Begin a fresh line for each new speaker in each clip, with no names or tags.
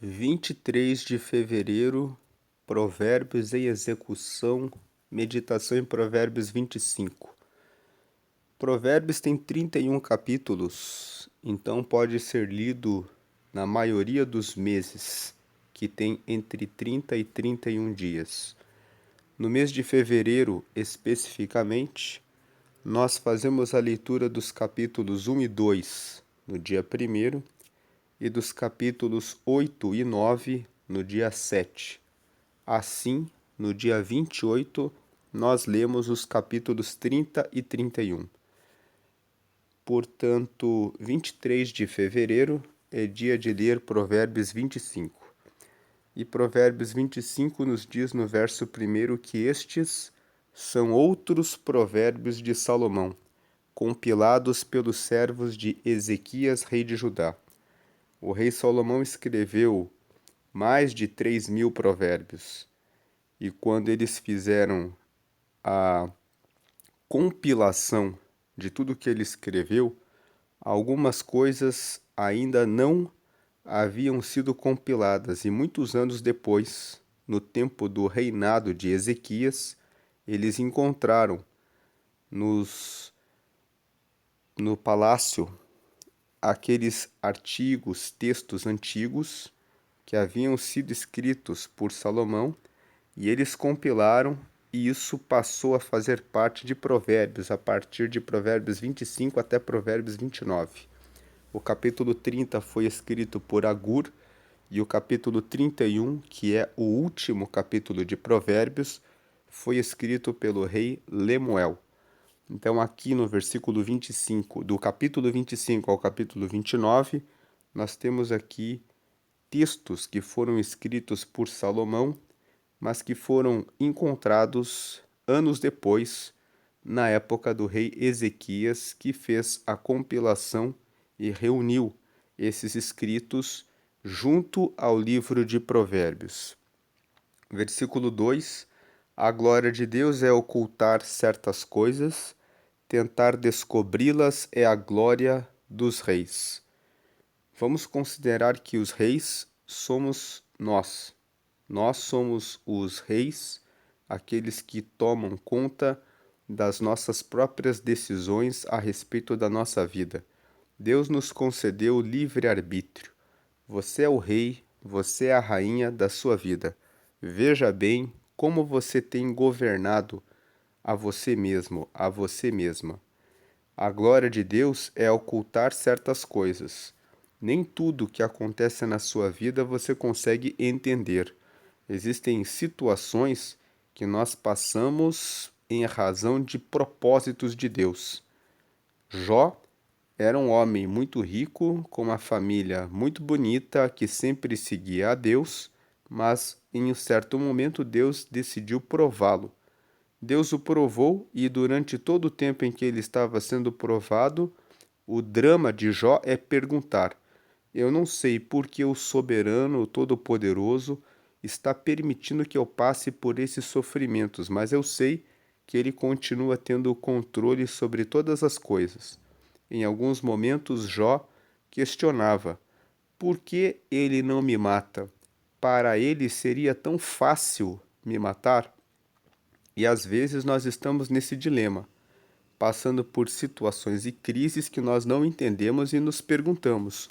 23 de fevereiro, Provérbios em execução, meditação em Provérbios 25. Provérbios tem 31 capítulos, então pode ser lido na maioria dos meses, que tem entre 30 e 31 dias. No mês de fevereiro, especificamente, nós fazemos a leitura dos capítulos 1 e 2 no dia 1º e dos capítulos 8 e 9 no dia 7. Assim, no dia 28, nós lemos os capítulos 30 e 31. Portanto, 23 de fevereiro é dia de ler Provérbios 25. E Provérbios 25 nos diz no verso 1 que estes são outros provérbios de Salomão, compilados pelos servos de Ezequias, rei de Judá. O rei Salomão escreveu mais de 3.000 provérbios. E quando eles fizeram a compilação de tudo que ele escreveu, algumas coisas ainda não haviam sido compiladas. E muitos anos depois, no tempo do reinado de Ezequias, eles encontraram no palácio aqueles artigos, textos antigos que haviam sido escritos por Salomão, e eles compilaram, e isso passou a fazer parte de Provérbios, a partir de Provérbios 25 até Provérbios 29. O capítulo 30 foi escrito por Agur, e o capítulo 31, que é o último capítulo de Provérbios, foi escrito pelo rei Lemuel. Então, aqui no versículo 25, do capítulo 25 ao capítulo 29, nós temos aqui textos que foram escritos por Salomão, mas que foram encontrados anos depois, na época do rei Ezequias, que fez a compilação e reuniu esses escritos junto ao livro de Provérbios. Versículo 2: A glória de Deus é ocultar certas coisas, tentar descobri-las é a glória dos reis. Vamos considerar que os reis somos nós. Nós somos os reis, aqueles que tomam conta das nossas próprias decisões a respeito da nossa vida. Deus nos concedeu livre-arbítrio. Você é o rei, você é a rainha da sua vida. Veja bem como você tem governado a você mesmo, a você mesma. A glória de Deus é ocultar certas coisas. Nem tudo que acontece na sua vida você consegue entender. Existem situações que nós passamos em razão de propósitos de Deus. Jó era um homem muito rico, com uma família muito bonita, que sempre seguia a Deus, mas em um certo momento Deus decidiu prová-lo. Deus o provou e durante todo o tempo em que ele estava sendo provado, o drama de Jó é perguntar: eu não sei por que o soberano, o todo-poderoso, está permitindo que eu passe por esses sofrimentos, mas eu sei que ele continua tendo o controle sobre todas as coisas. Em alguns momentos, Jó questionava: por que ele não me mata? Para ele seria tão fácil me matar? E às vezes nós estamos nesse dilema, passando por situações e crises que nós não entendemos e nos perguntamos: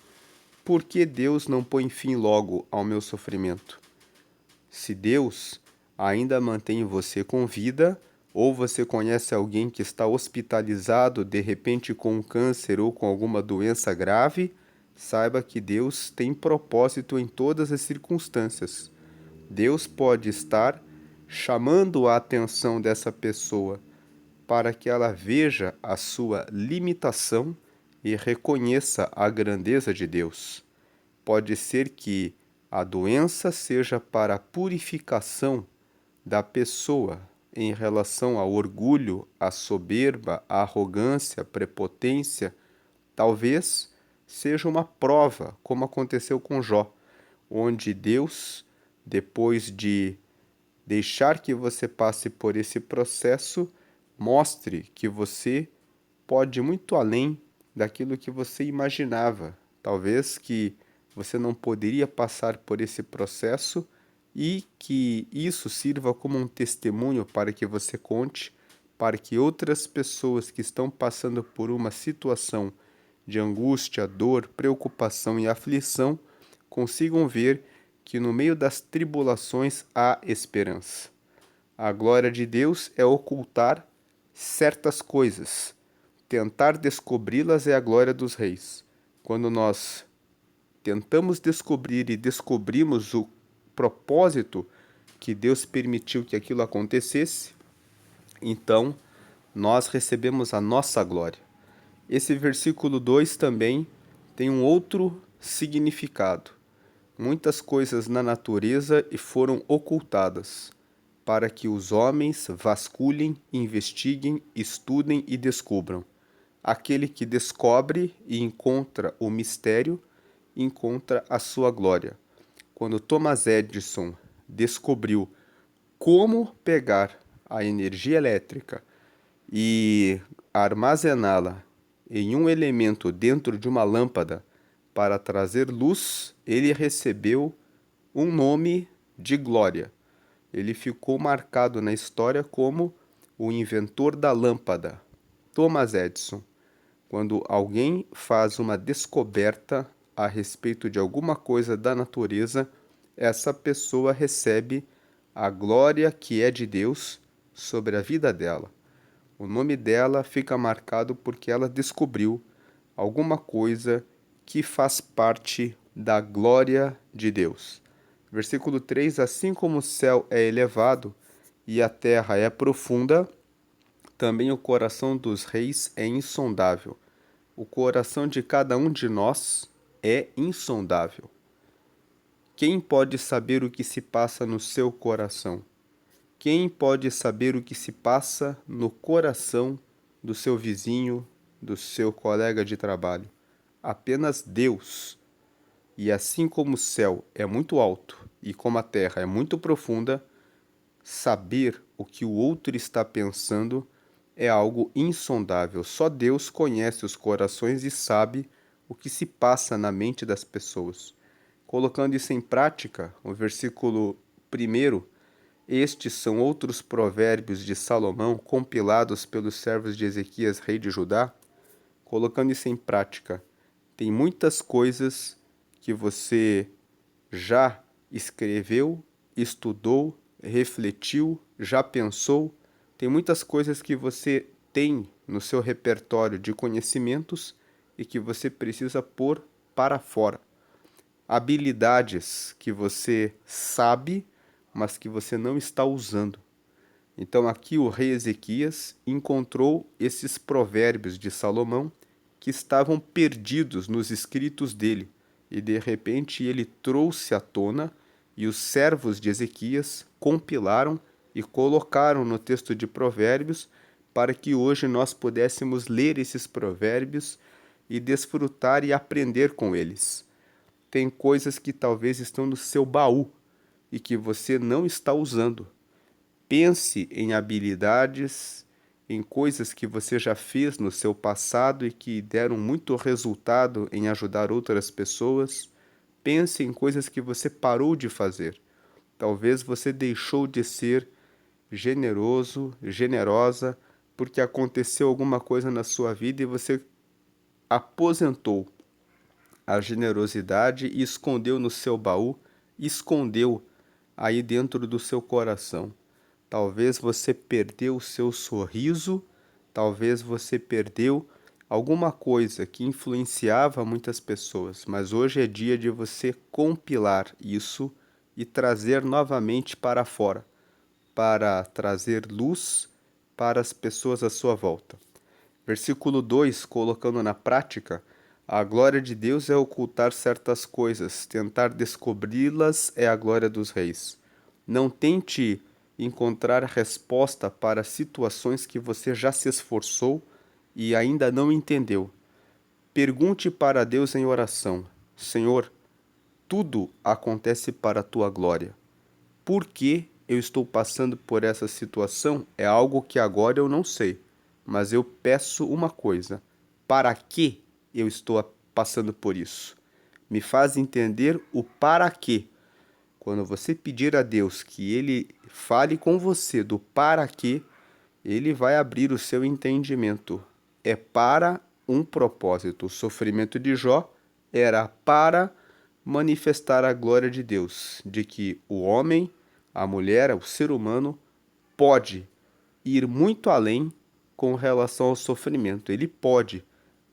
por que Deus não põe fim logo ao meu sofrimento? Se Deus ainda mantém você com vida, ou você conhece alguém que está hospitalizado, de repente com um câncer ou com alguma doença grave, saiba que Deus tem propósito em todas as circunstâncias. Deus pode estar chamando a atenção dessa pessoa para que ela veja a sua limitação e reconheça a grandeza de Deus. Pode ser que a doença seja para a purificação da pessoa em relação ao orgulho, à soberba, à arrogância, à prepotência. Talvez seja uma prova, como aconteceu com Jó, onde Deus, depois de deixar que você passe por esse processo, mostre que você pode ir muito além daquilo que você imaginava. Talvez que você não poderia passar por esse processo e que isso sirva como um testemunho para que você conte, para que outras pessoas que estão passando por uma situação de angústia, dor, preocupação e aflição consigam ver que no meio das tribulações há esperança. A glória de Deus é ocultar certas coisas. Tentar descobri-las é a glória dos reis. Quando nós tentamos descobrir e descobrimos o propósito que Deus permitiu que aquilo acontecesse, então nós recebemos a nossa glória. Esse versículo 2 também tem um outro significado. Muitas coisas na natureza foram ocultadas, para que os homens vasculhem, investiguem, estudem e descubram. Aquele que descobre e encontra o mistério, encontra a sua glória. Quando Thomas Edison descobriu como pegar a energia elétrica e armazená-la em um elemento dentro de uma lâmpada para trazer luz, ele recebeu um nome de glória. Ele ficou marcado na história como o inventor da lâmpada, Thomas Edison. Quando alguém faz uma descoberta a respeito de alguma coisa da natureza, essa pessoa recebe a glória que é de Deus sobre a vida dela. O nome dela fica marcado porque ela descobriu alguma coisa que faz parte da glória de Deus. Versículo 3: Assim como o céu é elevado e a terra é profunda, também o coração dos reis é insondável. O coração de cada um de nós é insondável. Quem pode saber o que se passa no seu coração? Quem pode saber o que se passa no coração do seu vizinho, do seu colega de trabalho? Apenas Deus. E assim como o céu é muito alto e como a terra é muito profunda, saber o que o outro está pensando é algo insondável. Só Deus conhece os corações e sabe o que se passa na mente das pessoas. Colocando isso em prática, o versículo 1: Estes são outros provérbios de Salomão compilados pelos servos de Ezequias, rei de Judá. Colocando isso em prática, tem muitas coisas que você já escreveu, estudou, refletiu, já pensou. Tem muitas coisas que você tem no seu repertório de conhecimentos e que você precisa pôr para fora. Habilidades que você sabe, mas que você não está usando. Então aqui o rei Ezequias encontrou esses provérbios de Salomão que estavam perdidos nos escritos dele, e de repente ele trouxe à tona, e os servos de Ezequias compilaram e colocaram no texto de Provérbios para que hoje nós pudéssemos ler esses provérbios e desfrutar e aprender com eles. Tem coisas que talvez estão no seu baú e que você não está usando. Pense em habilidades, em coisas que você já fez no seu passado e que deram muito resultado em ajudar outras pessoas. Pense em coisas que você parou de fazer. Talvez você deixou de ser generoso, generosa, porque aconteceu alguma coisa na sua vida e você aposentou a generosidade e escondeu no seu baú, escondeu aí dentro do seu coração. Talvez você perdeu o seu sorriso, talvez você perdeu alguma coisa que influenciava muitas pessoas, mas hoje é dia de você compilar isso e trazer novamente para fora, para trazer luz para as pessoas à sua volta. Versículo 2, colocando na prática, a glória de Deus é ocultar certas coisas, tentar descobri-las é a glória dos reis. Não tente encontrar resposta para situações que você já se esforçou e ainda não entendeu. Pergunte para Deus em oração: Senhor, tudo acontece para a tua glória. Por que eu estou passando por essa situação? É algo que agora eu não sei, mas eu peço uma coisa: para que eu estou passando por isso? me faz entender o para quê. Quando você pedir a Deus que Ele fale com você do para quê, Ele vai abrir o seu entendimento. É para um propósito. O sofrimento de Jó era para manifestar a glória de Deus, de que o homem, a mulher, o ser humano, pode ir muito além com relação ao sofrimento. Ele pode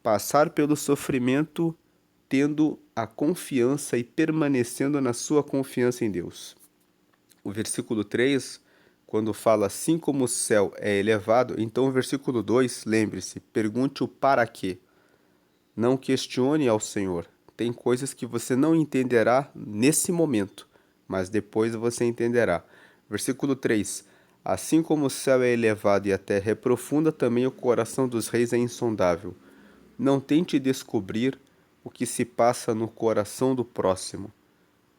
passar pelo sofrimento tendo a confiança e permanecendo na sua confiança em Deus. O versículo 3, quando fala assim como o céu é elevado, então o versículo 2, lembre-se, pergunte o para quê. Não questione ao Senhor. Tem coisas que você não entenderá nesse momento, mas depois você entenderá. Versículo 3. Assim como o céu é elevado e a terra é profunda, também o coração dos reis é insondável. Não tente descobrir o que se passa no coração do próximo.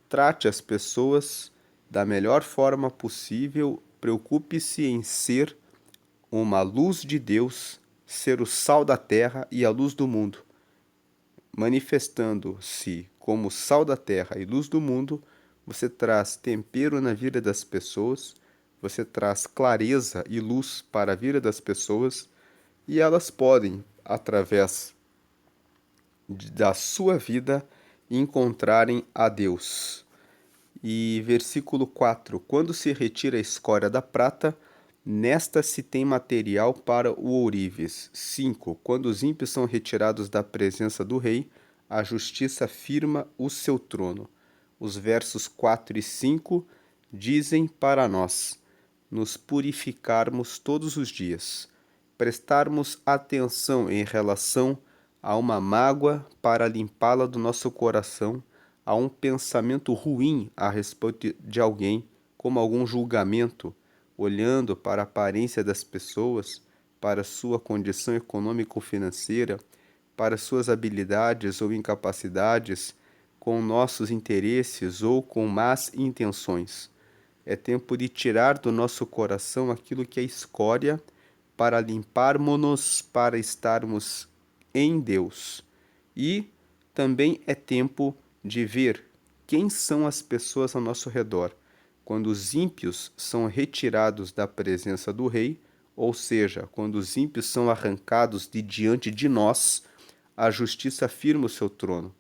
Trate as pessoas da melhor forma possível, preocupe-se em ser uma luz de Deus, ser o sal da terra e a luz do mundo. Manifestando-se como sal da terra e luz do mundo, você traz tempero na vida das pessoas, você traz clareza e luz para a vida das pessoas e elas podem, através da sua vida, encontrarem a Deus. E versículo 4: Quando se retira a escória da prata, nesta se tem material para o ourives. 5. Quando os ímpios são retirados da presença do rei, a justiça firma o seu trono. Os versos 4 e 5 dizem para nós nos purificarmos todos os dias, prestarmos atenção em relação a uma mágoa para limpá-la do nosso coração, a um pensamento ruim a respeito de alguém, como algum julgamento, olhando para a aparência das pessoas, para sua condição econômico-financeira, para suas habilidades ou incapacidades, com nossos interesses ou com más intenções. É tempo de tirar do nosso coração aquilo que é escória, para limparmos-nos, para estarmos em Deus. E também é tempo de ver quem são as pessoas ao nosso redor. Quando os ímpios são retirados da presença do rei, ou seja, quando os ímpios são arrancados de diante de nós, a justiça firma o seu trono.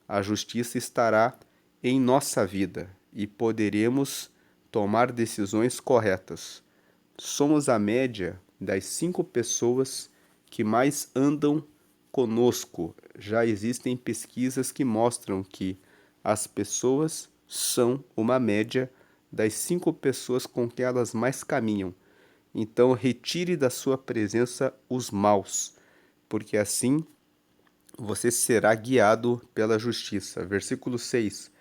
A justiça estará em nossa vida e poderemos tomar decisões corretas. Somos a média das 5 pessoas que mais andam conosco. Já existem pesquisas que mostram que as pessoas são uma média das 5 pessoas com que elas mais caminham. Então, retire da sua presença os maus, porque assim você será guiado pela justiça. Versículo 6.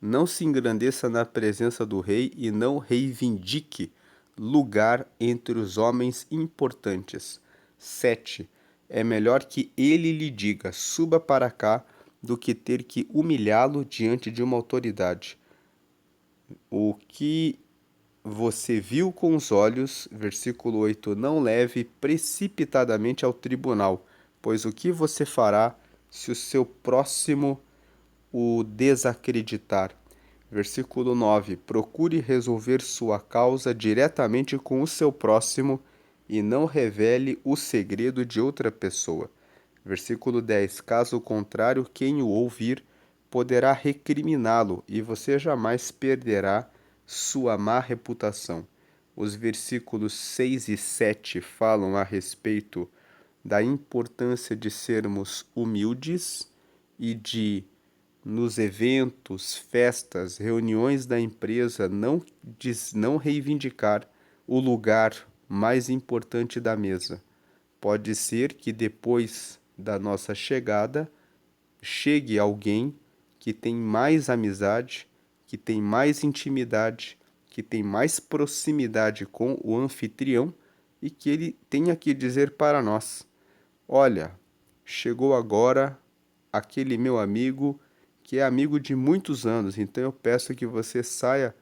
Não se engrandeça na presença do rei e não reivindique lugar entre os homens importantes. 7. É melhor que ele lhe diga, suba para cá, do que ter que humilhá-lo diante de uma autoridade. O que você viu com os olhos, versículo 8, não leve precipitadamente ao tribunal, pois o que você fará se o seu próximo o desacreditar? Versículo 9, procure resolver sua causa diretamente com o seu próximo e não revele o segredo de outra pessoa. Versículo 10, caso contrário, quem o ouvir poderá recriminá-lo e você jamais perderá sua má reputação. Os versículos 6 e 7 falam a respeito da importância de sermos humildes e de, nos eventos, festas, reuniões da empresa, não reivindicar o lugar mais importante da mesa. Pode ser que depois da nossa chegada, chegue alguém que tem mais amizade, que tem mais intimidade, que tem mais proximidade com o anfitrião e que ele tenha que dizer para nós: olha, chegou agora aquele meu amigo que é amigo de muitos anos, então eu peço que você saia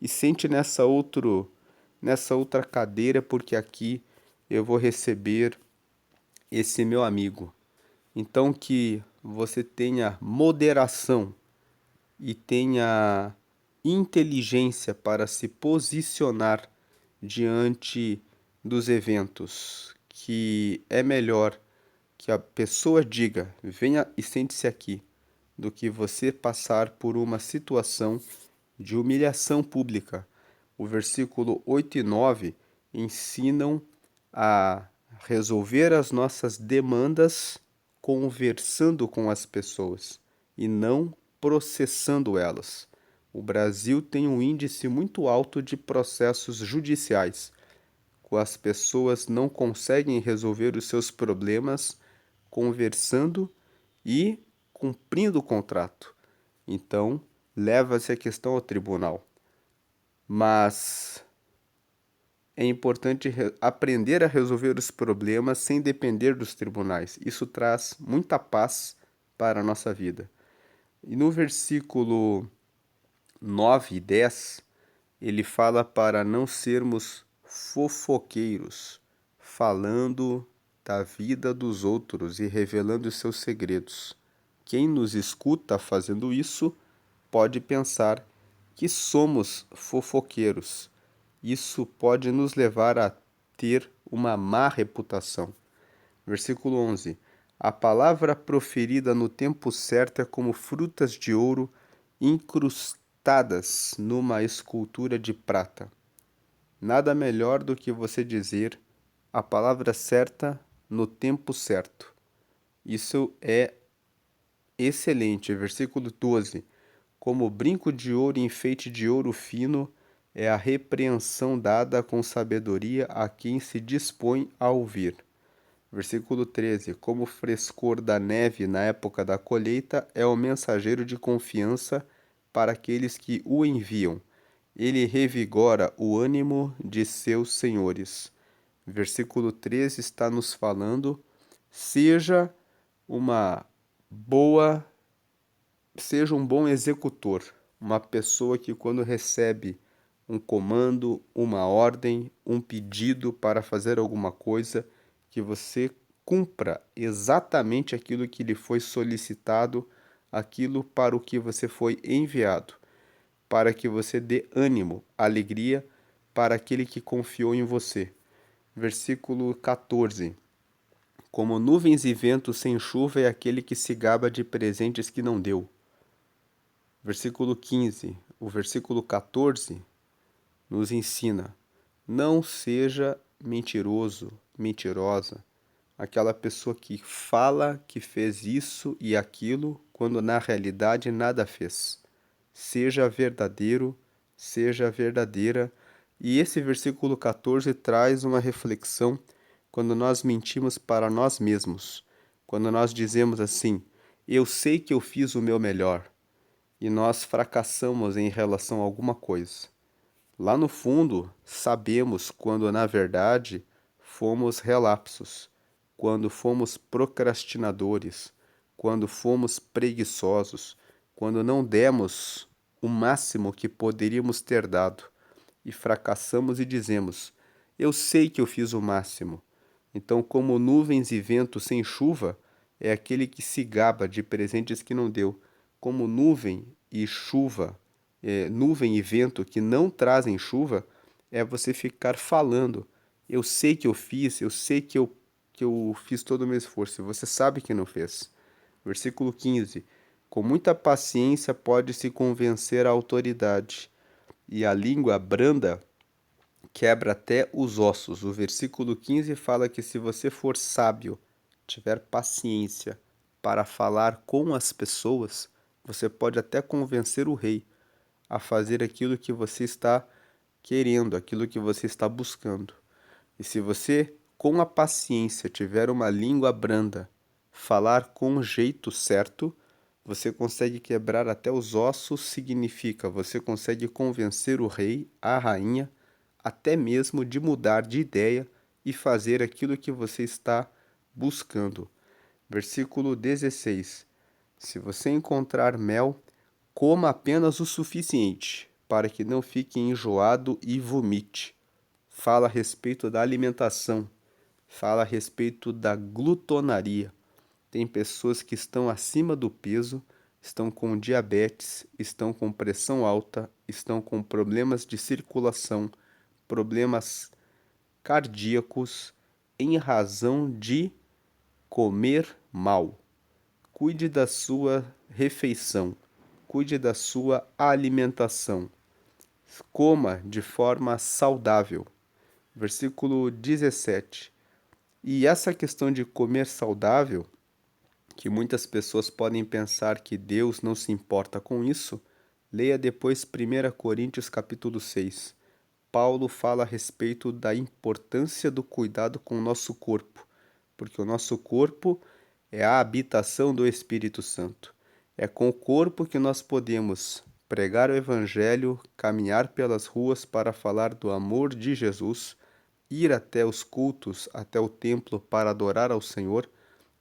e sente nessa outra cadeira, porque aqui eu vou receber esse meu amigo. Então que você tenha moderação e tenha inteligência para se posicionar diante dos eventos, que é melhor que a pessoa diga, venha e sente-se aqui, do que você passar por uma situação de humilhação pública. O versículo 8 e 9 ensinam a resolver as nossas demandas conversando com as pessoas e não processando elas. O Brasil tem um índice muito alto de processos judiciais. As pessoas não conseguem resolver os seus problemas conversando e cumprindo o contrato. Então, leva-se a questão ao tribunal. Mas é importante aprender a resolver os problemas sem depender dos tribunais. Isso traz muita paz para a nossa vida. E no versículo 9 e 10, ele fala para não sermos fofoqueiros, falando da vida dos outros e revelando os seus segredos. Quem nos escuta fazendo isso pode pensar que somos fofoqueiros. Isso pode nos levar a ter uma má reputação. Versículo 11. A palavra proferida no tempo certo é como frutas de ouro incrustadas numa escultura de prata. Nada melhor do que você dizer a palavra certa no tempo certo. Isso é excelente. Versículo 12. Como brinco de ouro e enfeite de ouro fino é a repreensão dada com sabedoria a quem se dispõe a ouvir. Versículo 13. Como o frescor da neve na época da colheita é o mensageiro de confiança para aqueles que o enviam. Ele revigora o ânimo de seus senhores. Versículo 13 está nos falando: seja uma boa, seja um bom executor, uma pessoa que quando recebe um comando, uma ordem, um pedido para fazer alguma coisa, que você cumpra exatamente aquilo que lhe foi solicitado, aquilo para o que você foi enviado, para que você dê ânimo, alegria para aquele que confiou em você. Versículo 14. Como nuvens e ventos sem chuva é aquele que se gaba de presentes que não deu. Versículo 15. O versículo 14 nos ensina: não seja mentiroso, mentirosa, aquela pessoa que fala que fez isso e aquilo, quando na realidade nada fez. Seja verdadeiro, seja verdadeira. E esse versículo 14 traz uma reflexão quando nós mentimos para nós mesmos. Quando nós dizemos assim: eu sei que eu fiz o meu melhor, e nós fracassamos em relação a alguma coisa. Lá no fundo, sabemos quando na verdade fomos relapsos, quando fomos procrastinadores, quando fomos preguiçosos, quando não demos o máximo que poderíamos ter dado e fracassamos e dizemos: eu sei que eu fiz o máximo. Então, como nuvens e vento sem chuva, é aquele que se gaba de presentes que não deu. Como nuvem e chuva, nuvem e vento que não trazem chuva, é você ficar falando: eu sei que eu fiz, eu sei que eu fiz todo o meu esforço. Você sabe que não fez. Versículo 15. Com muita paciência pode-se convencer a autoridade, e a língua branda quebra até os ossos. O versículo 15 fala que se você for sábio, tiver paciência para falar com as pessoas, você pode até convencer o rei a fazer aquilo que você está querendo, aquilo que você está buscando. E se você, com a paciência, tiver uma língua branda, falar com o jeito certo, você consegue quebrar até os ossos, significa você consegue convencer o rei, a rainha, até mesmo de mudar de ideia e fazer aquilo que você está buscando. Versículo 16. Se você encontrar mel, coma apenas o suficiente, para que não fique enjoado e vomite. Fala a respeito da alimentação, fala a respeito da glutonaria. Tem pessoas que estão acima do peso, estão com diabetes, estão com pressão alta, estão com problemas de circulação, problemas cardíacos em razão de comer mal. Cuide da sua refeição, cuide da sua alimentação. Coma de forma saudável. Versículo 17. E essa questão de comer saudável, que muitas pessoas podem pensar que Deus não se importa com isso, leia depois 1 Coríntios capítulo 6. Paulo fala a respeito da importância do cuidado com o nosso corpo, porque o nosso corpo é a habitação do Espírito Santo. É com o corpo que nós podemos pregar o Evangelho, caminhar pelas ruas para falar do amor de Jesus, ir até os cultos, até o templo para adorar ao Senhor,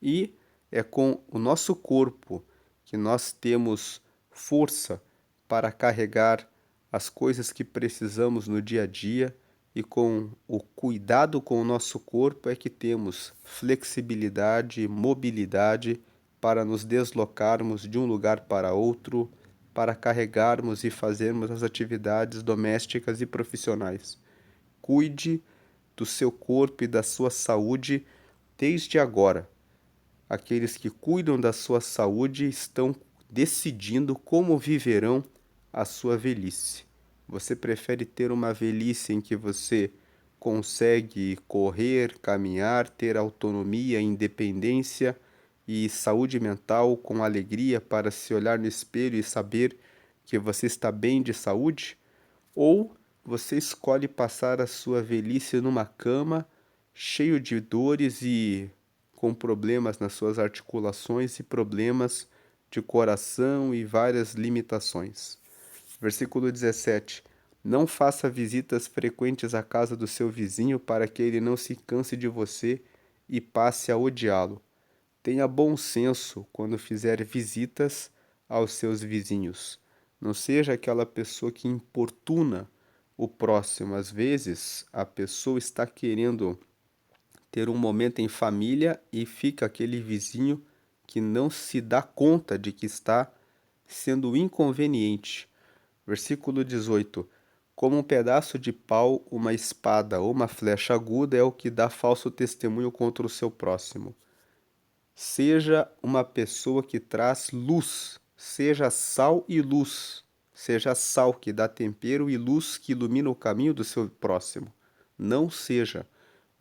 e é com o nosso corpo que nós temos força para carregar as coisas que precisamos no dia a dia, e com o cuidado com o nosso corpo é que temos flexibilidade e mobilidade para nos deslocarmos de um lugar para outro, para carregarmos e fazermos as atividades domésticas e profissionais. Cuide do seu corpo e da sua saúde desde agora. Aqueles que cuidam da sua saúde estão decidindo como viverão a sua velhice. Você prefere ter uma velhice em que você consegue correr, caminhar, ter autonomia, independência e saúde mental com alegria para se olhar no espelho e saber que você está bem de saúde? Ou você escolhe passar a sua velhice numa cama, cheio de dores e com problemas nas suas articulações e problemas de coração e várias limitações? Versículo 17. Não faça visitas frequentes à casa do seu vizinho para que ele não se canse de você e passe a odiá-lo. Tenha bom senso quando fizer visitas aos seus vizinhos. Não seja aquela pessoa que importuna o próximo. Às vezes, a pessoa está querendo ter um momento em família e fica aquele vizinho que não se dá conta de que está sendo inconveniente. Versículo 18. Como um pedaço de pau, uma espada ou uma flecha aguda é o que dá falso testemunho contra o seu próximo. Seja uma pessoa que traz luz, seja sal e luz, seja sal que dá tempero e luz que ilumina o caminho do seu próximo. Não seja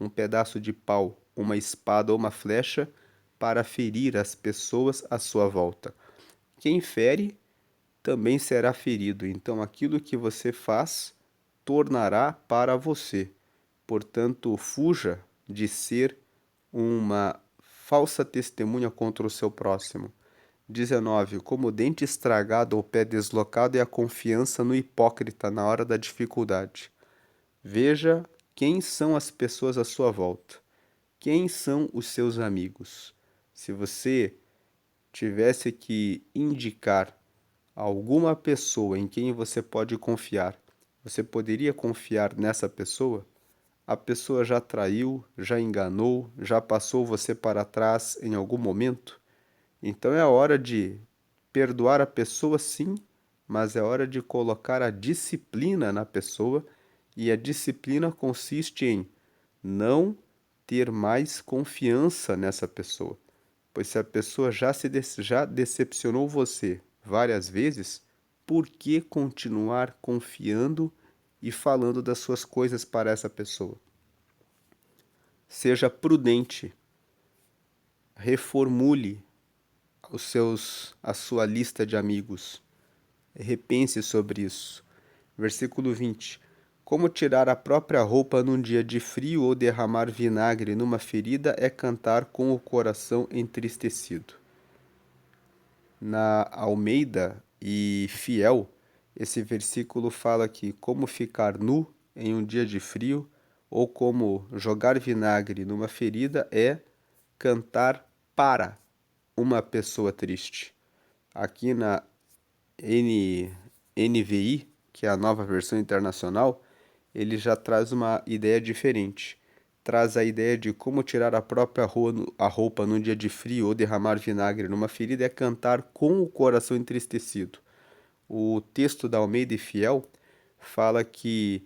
um pedaço de pau, uma espada ou uma flecha para ferir as pessoas à sua volta. Quem fere também será ferido, então aquilo que você faz tornará para você. Portanto, fuja de ser uma falsa testemunha contra o seu próximo. 19. Como o dente estragado ou pé deslocado é a confiança no hipócrita na hora da dificuldade. Veja quem são as pessoas à sua volta. Quem são os seus amigos? Se você tivesse que indicar alguma pessoa em quem você pode confiar, você poderia confiar nessa pessoa? A pessoa já traiu, já enganou, já passou você para trás em algum momento? Então é hora de perdoar a pessoa, sim, mas é hora de colocar a disciplina na pessoa, e a disciplina consiste em não ter mais confiança nessa pessoa. Pois se a pessoa já decepcionou você várias vezes, por que continuar confiando e falando das suas coisas para essa pessoa? Seja prudente, reformule a sua lista de amigos. Repense sobre isso. Versículo 20. Como tirar a própria roupa num dia de frio ou derramar vinagre numa ferida é cantar com o coração entristecido. Na Almeida e Fiel, esse versículo fala que como ficar nu em um dia de frio ou como jogar vinagre numa ferida é cantar para uma pessoa triste. Aqui na NVI, que é a nova versão internacional, ele já traz uma ideia diferente. traz a ideia de como tirar a própria a roupa num dia de frio ou derramar vinagre numa ferida é cantar com o coração entristecido. O texto da Almeida e Fiel fala que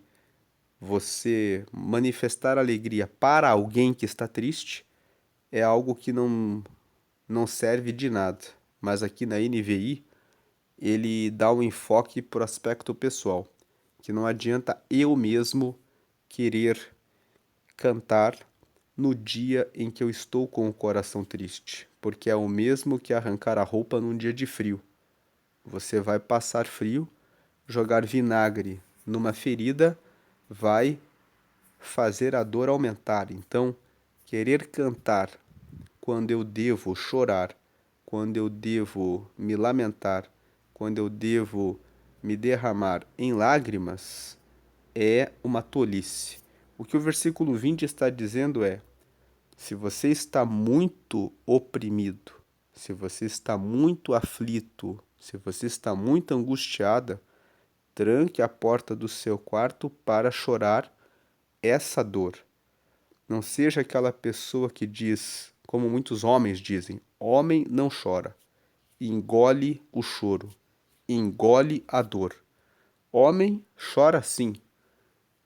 você manifestar alegria para alguém que está triste é algo que não serve de nada. Mas aqui na NVI, ele dá um enfoque para o aspecto pessoal, que não adianta eu mesmo querer cantar no dia em que eu estou com o coração triste, porque é o mesmo que arrancar a roupa num dia de frio. Você vai passar frio, jogar vinagre numa ferida vai fazer a dor aumentar. Então, querer cantar quando eu devo chorar, quando eu devo me lamentar, quando eu devo me derramar em lágrimas, é uma tolice. O que o versículo 20 está dizendo é: se você está muito oprimido, se você está muito aflito, se você está muito angustiada, tranque a porta do seu quarto para chorar essa dor. Não seja aquela pessoa que diz, como muitos homens dizem, homem não chora, engole o choro, engole a dor. Homem chora sim.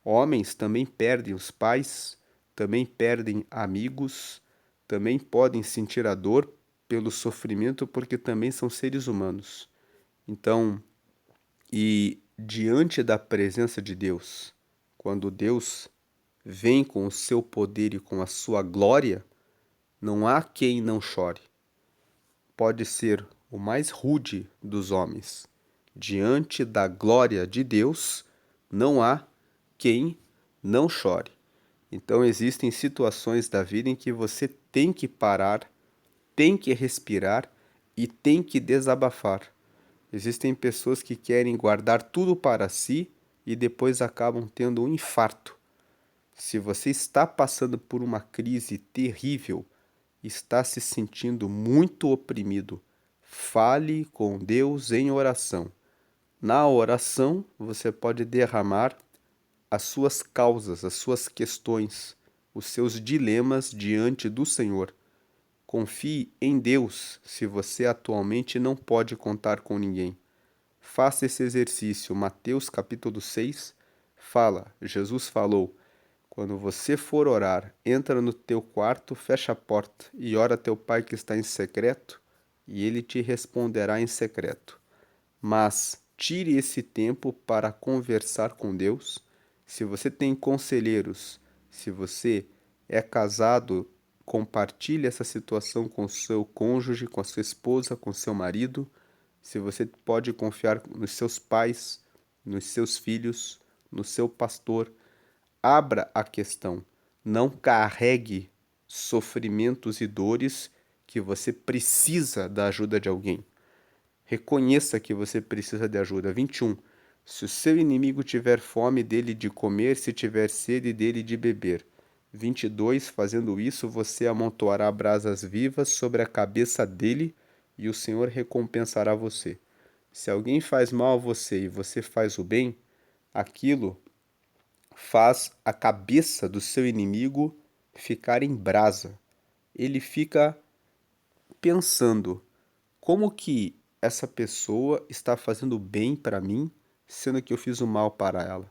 Homens também perdem os pais, também perdem amigos, também podem sentir a dor pelo sofrimento porque também são seres humanos. Então, e diante da presença de Deus, quando Deus vem com o seu poder e com a sua glória, não há quem não chore. Pode ser o mais rude dos homens. Diante da glória de Deus, não há quem não chore. Então existem situações da vida em que você tem que parar, tem que respirar e tem que desabafar. Existem pessoas que querem guardar tudo para si e depois acabam tendo um infarto. Se você está passando por uma crise terrível, está se sentindo muito oprimido, fale com Deus em oração. Na oração, você pode derramar as suas causas, as suas questões, os seus dilemas diante do Senhor. Confie em Deus se você atualmente não pode contar com ninguém. Faça esse exercício. Mateus capítulo 6 fala, Jesus falou: quando você for orar, entra no teu quarto, fecha a porta e ora a teu pai que está em secreto, e ele te responderá em secreto. Mas tire esse tempo para conversar com Deus. Se você tem conselheiros, se você é casado, compartilhe essa situação com seu cônjuge, com a sua esposa, com seu marido. Se você pode confiar nos seus pais, nos seus filhos, no seu pastor, abra a questão. Não carregue sofrimentos e dores que você precisa da ajuda de alguém. Reconheça que você precisa de ajuda. 21. Se o seu inimigo tiver fome, dele de comer, se tiver sede, dele de beber. 22. Fazendo isso, você amontoará brasas vivas sobre a cabeça dele e o Senhor recompensará você. Se alguém faz mal a você e você faz o bem, aquilo faz a cabeça do seu inimigo ficar em brasa. Ele fica pensando: como que essa pessoa está fazendo bem para mim, sendo que eu fiz o mal para ela?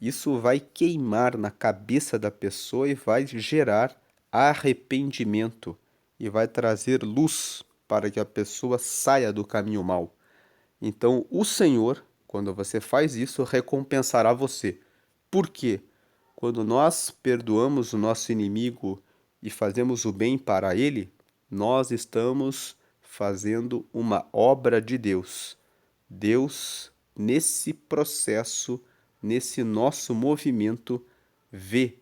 Isso vai queimar na cabeça da pessoa e vai gerar arrependimento e vai trazer luz para que a pessoa saia do caminho mau. Então, o Senhor, quando você faz isso, recompensará você. Por quê? Quando nós perdoamos o nosso inimigo e fazemos o bem para ele, nós estamos fazendo uma obra de Deus. Deus, nesse processo, nesse nosso movimento, vê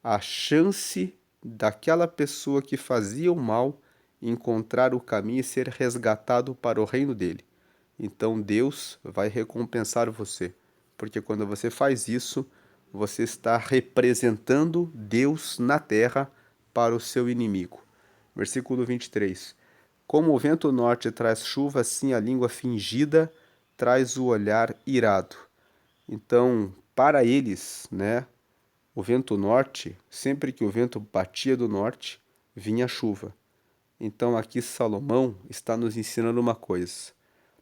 a chance daquela pessoa que fazia o mal encontrar o caminho e ser resgatado para o reino dele. Então Deus vai recompensar você, porque quando você faz isso, você está representando Deus na terra para o seu inimigo. Versículo 23. Como o vento norte traz chuva, assim a língua fingida traz o olhar irado. Então, para eles, né, O vento norte, sempre que o vento batia do norte, vinha chuva. Então aqui Salomão está nos ensinando uma coisa.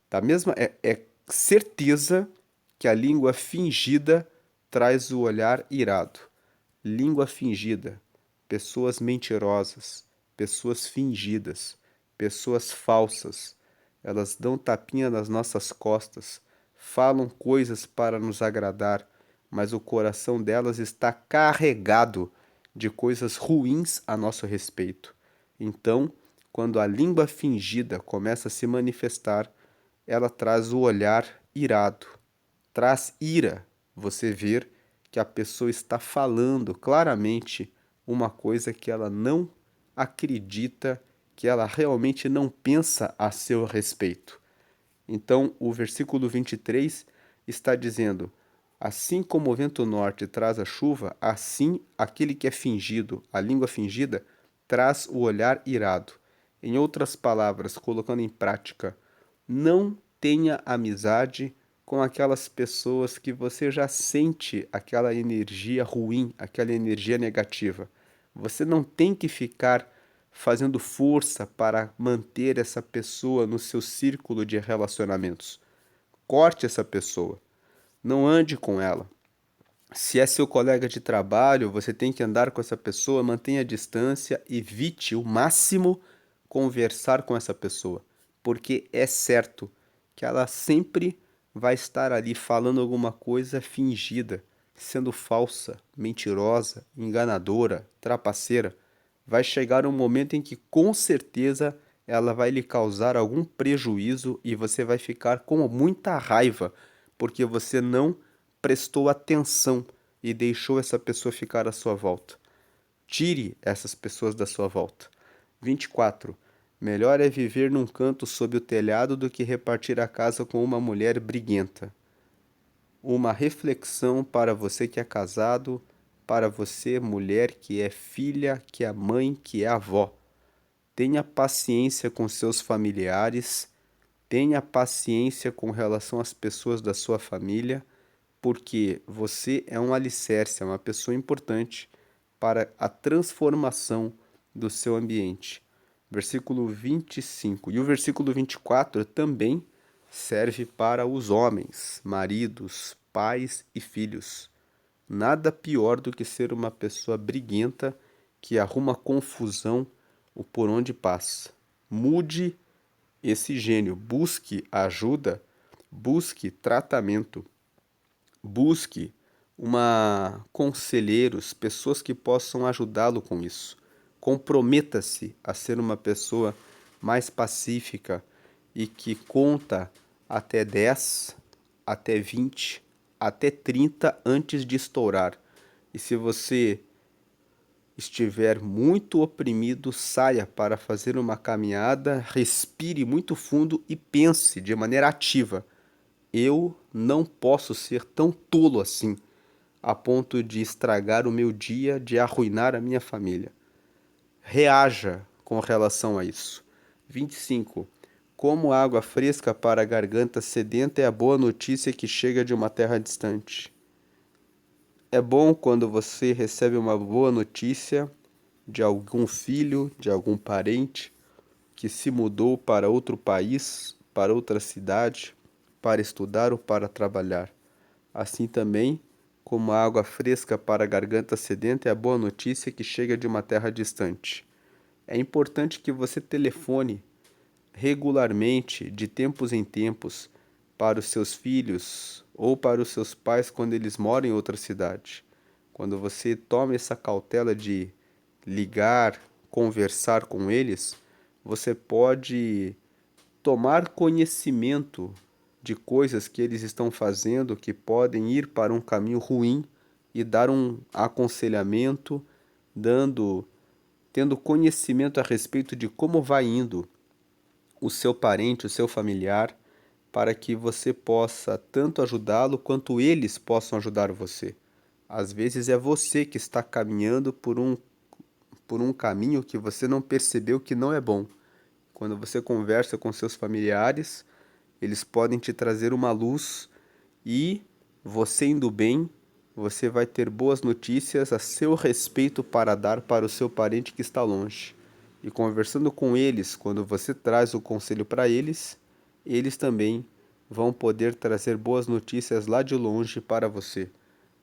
Da mesma é certeza que a língua fingida traz o olhar irado. Língua fingida, pessoas mentirosas, pessoas fingidas, pessoas falsas. Elas dão tapinha nas nossas costas, falam coisas para nos agradar, mas o coração delas está carregado de coisas ruins a nosso respeito. Então, quando a língua fingida começa a se manifestar, ela traz o olhar irado, traz ira. Você ver que a pessoa está falando claramente uma coisa que ela não acredita, que ela realmente não pensa a seu respeito. Então, o versículo 23 está dizendo: assim como o vento norte traz a chuva, assim aquele que é fingido, a língua fingida, traz o olhar irado. Em outras palavras, colocando em prática, não tenha amizade com aquelas pessoas que você já sente aquela energia ruim, aquela energia negativa. Você não tem que ficar fazendo força para manter essa pessoa no seu círculo de relacionamentos. Corte essa pessoa. Não ande com ela. Se é seu colega de trabalho, você tem que andar com essa pessoa, mantenha a distância, evite o máximo conversar com essa pessoa, porque é certo que ela sempre vai estar ali falando alguma coisa fingida, sendo falsa, mentirosa, enganadora, trapaceira. Vai chegar um momento em que com certeza ela vai lhe causar algum prejuízo e você vai ficar com muita raiva, porque você não prestou atenção e deixou essa pessoa ficar à sua volta. Tire essas pessoas da sua volta. 24. Melhor é viver num canto sob o telhado do que repartir a casa com uma mulher briguenta. Uma reflexão para você que é casado, para você, mulher que é filha, que é mãe, que é avó. Tenha paciência com seus familiares, tenha paciência com relação às pessoas da sua família, porque você é um alicerce, é uma pessoa importante para a transformação do seu ambiente. Versículo 25. E o versículo 24 também serve para os homens, maridos, pais e filhos. Nada pior do que ser uma pessoa briguenta que arruma confusão por onde passa. Mude esse gênio, busque ajuda, busque tratamento, busque conselheiros, pessoas que possam ajudá-lo com isso. Comprometa-se a ser uma pessoa mais pacífica e que conta até 10, até 20, até 30 antes de estourar. E se você estiver muito oprimido, saia para fazer uma caminhada, respire muito fundo e pense de maneira ativa. Eu não posso ser tão tolo assim, a ponto de estragar o meu dia, de arruinar a minha família. Reaja com relação a isso. 25. Como água fresca para a garganta sedenta é a boa notícia que chega de uma terra distante. É bom quando você recebe uma boa notícia de algum filho, de algum parente que se mudou para outro país, para outra cidade, para estudar ou para trabalhar. Assim também, como a água fresca para a garganta sedenta é a boa notícia que chega de uma terra distante. É importante que você telefone regularmente, de tempos em tempos, para os seus filhos ou para os seus pais quando eles moram em outra cidade. Quando você toma essa cautela de ligar, conversar com eles, você pode tomar conhecimento de coisas que eles estão fazendo que podem ir para um caminho ruim e dar um aconselhamento, tendo conhecimento a respeito de como vai indo o seu parente, o seu familiar, para que você possa tanto ajudá-lo quanto eles possam ajudar você. Às vezes é você que está caminhando por um caminho que você não percebeu que não é bom. Quando você conversa com seus familiares, eles podem te trazer uma luz e você indo bem, você vai ter boas notícias a seu respeito para dar para o seu parente que está longe. E conversando com eles, quando você traz o conselho para eles, eles também vão poder trazer boas notícias lá de longe para você.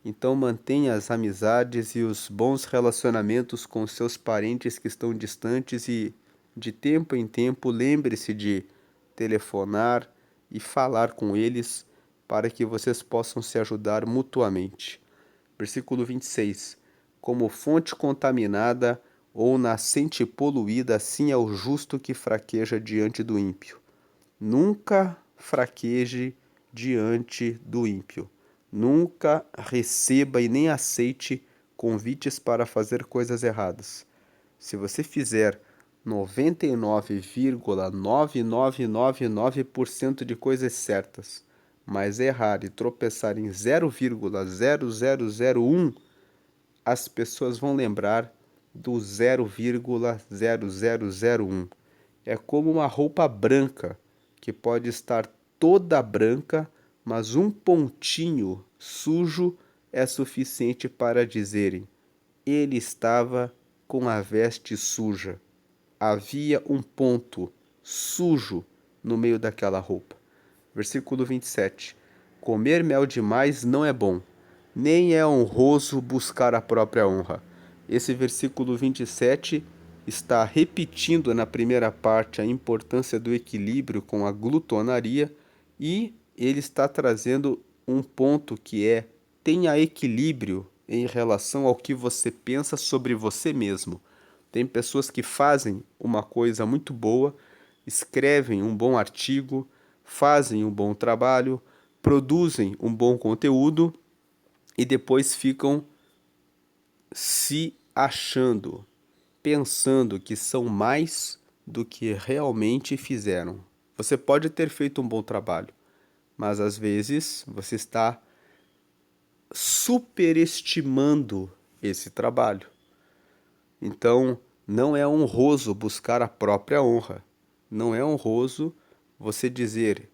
Então mantenha as amizades e os bons relacionamentos com seus parentes que estão distantes e de tempo em tempo lembre-se de telefonar e falar com eles para que vocês possam se ajudar mutuamente. Versículo 26. Como fonte contaminada ou nascente poluída, assim é o justo que fraqueja diante do ímpio. Nunca fraqueje diante do ímpio. Nunca receba e nem aceite convites para fazer coisas erradas. Se você fizer 99,9999% de coisas certas, mas errar e tropeçar em 0,0001, as pessoas vão lembrar do 0,0001. É como uma roupa branca, que pode estar toda branca, mas um pontinho sujo é suficiente para dizerem: ele estava com a veste suja. Havia um ponto sujo no meio daquela roupa. Versículo 27. Comer mel demais não é bom, nem é honroso buscar a própria honra. Esse versículo 27 está repetindo na primeira parte a importância do equilíbrio com a glutonaria e ele está trazendo um ponto que é: tenha equilíbrio em relação ao que você pensa sobre você mesmo. Tem pessoas que fazem uma coisa muito boa, escrevem um bom artigo, fazem um bom trabalho, produzem um bom conteúdo e depois ficam se achando, pensando que são mais do que realmente fizeram. Você pode ter feito um bom trabalho, mas às vezes você está superestimando esse trabalho. Então, não é honroso buscar a própria honra. Não é honroso você dizer: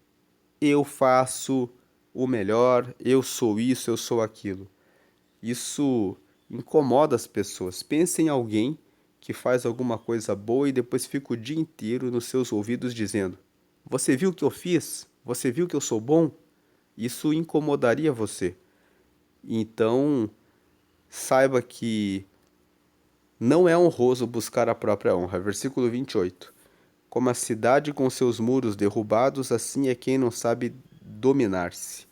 eu faço o melhor, eu sou isso, eu sou aquilo. Isso incomoda as pessoas. Pense em alguém que faz alguma coisa boa e depois fica o dia inteiro nos seus ouvidos dizendo: você viu o que eu fiz? Você viu que eu sou bom? Isso incomodaria você. Então, saiba que não é honroso buscar a própria honra. Versículo 28. Como a cidade com seus muros derrubados, assim é quem não sabe dominar-se.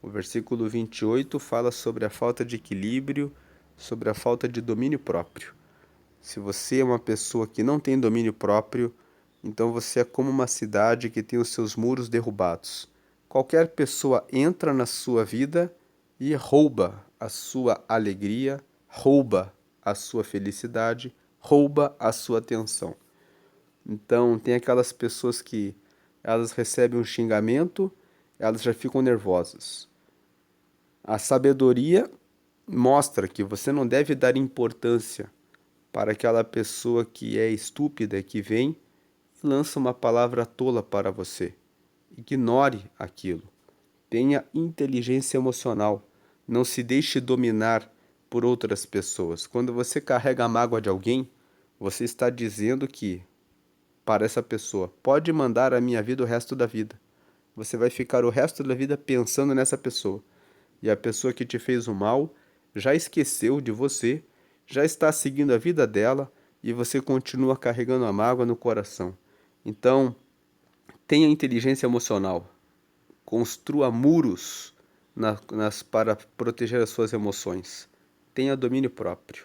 O versículo 28 fala sobre a falta de equilíbrio, sobre a falta de domínio próprio. Se você é uma pessoa que não tem domínio próprio, então você é como uma cidade que tem os seus muros derrubados. Qualquer pessoa entra na sua vida e rouba a sua alegria, rouba a sua felicidade, rouba a sua atenção. Então, tem aquelas pessoas que elas recebem um xingamento, elas já ficam nervosas. A sabedoria mostra que você não deve dar importância para aquela pessoa que é estúpida que vem e lança uma palavra tola para você. Ignore aquilo. Tenha inteligência emocional. Não se deixe dominar por outras pessoas. Quando você carrega a mágoa de alguém, você está dizendo que, para essa pessoa, pode mandar a minha vida o resto da vida. Você vai ficar o resto da vida pensando nessa pessoa. E a pessoa que te fez o mal já esqueceu de você, já está seguindo a vida dela e você continua carregando a mágoa no coração. Então, tenha inteligência emocional. Construa muros para proteger as suas emoções. Tenha domínio próprio.